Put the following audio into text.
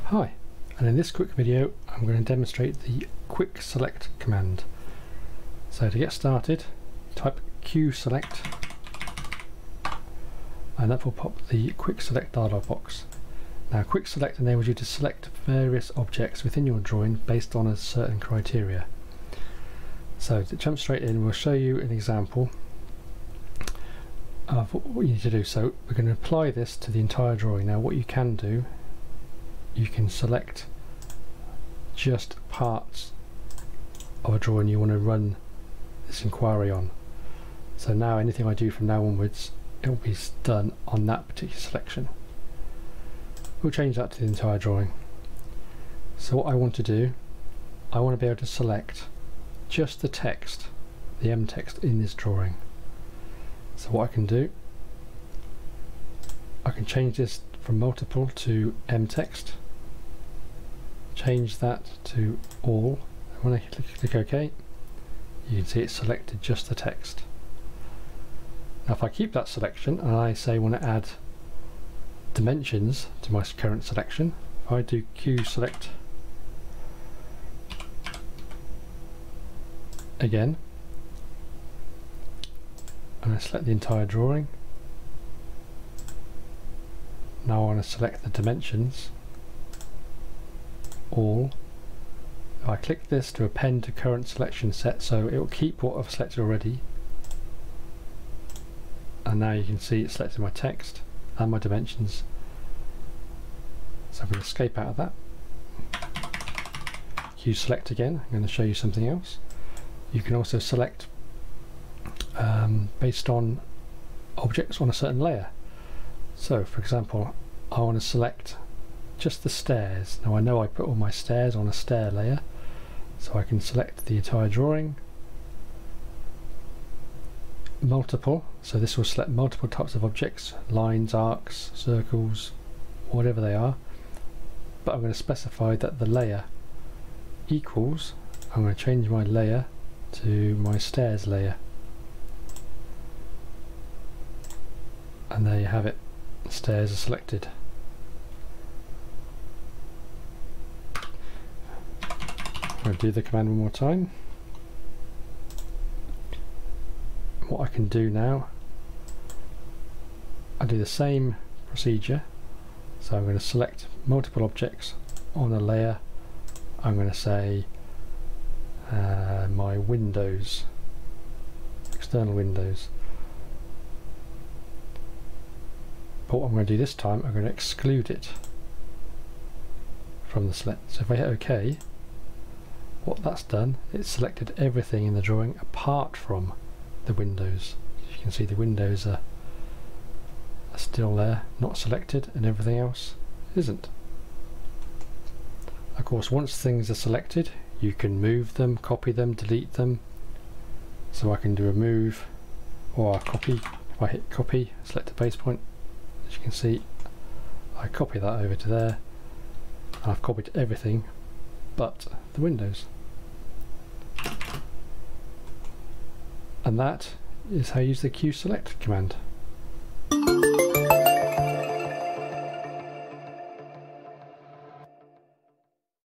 Hi, and in this quick video I'm going to demonstrate the QSELECT command. So to get started, type QSELECT and that will pop the QSELECT dialog box. Now QSELECT enables you to select various objects within your drawing based on a certain criteria. So to jump straight in, we'll show you an example of what you need to do. So we're going to apply this to the entire drawing. Now what you can do, you can select just parts of a drawing you want to run this inquiry on. So now anything I do from now onwards, it will be done on that particular selection. We'll change that to the entire drawing. So what I want to do, I want to be able to select just the text, the M text in this drawing. So what I can do, I can change this from multiple to M text, change that to all, and when I click OK, you can see it's selected just the text. Now if I keep that selection and I say I want to add dimensions to my current selection, if I do QSELECT again, and I select the entire drawing, now I want to select the dimensions, all. If I click this to append to current selection set, so it will keep what I've selected already, and now you can see it's selected my text and my dimensions. So I'm going to escape out of that. QSELECT again, I'm going to show you something else. You can also select based on objects on a certain layer. So for example, I want to select just the stairs. Now I know I put all my stairs on a stair layer, so I can select the entire drawing, multiple, so this will select multiple types of objects, lines, arcs, circles, whatever they are, but I'm going to specify that the layer equals, I'm going to change my layer to my stairs layer, and there you have it, the stairs are selected. I'm going to do the command one more time. What I can do now, I do the same procedure, so I'm going to select multiple objects on a layer. I'm going to say my windows, external windows, but what I'm going to do this time, I'm going to exclude it from the select. So if I hit OK, what that's done, it's selected everything in the drawing apart from the windows. As you can see, the windows are still there, not selected, and everything else isn't. Of course, once things are selected, you can move them, copy them, delete them. So I can do a move or a copy. If I hit copy, select the base point, as you can see, I copy that over to there, and I've copied everything but the windows. And that is how you use the QSELECT command.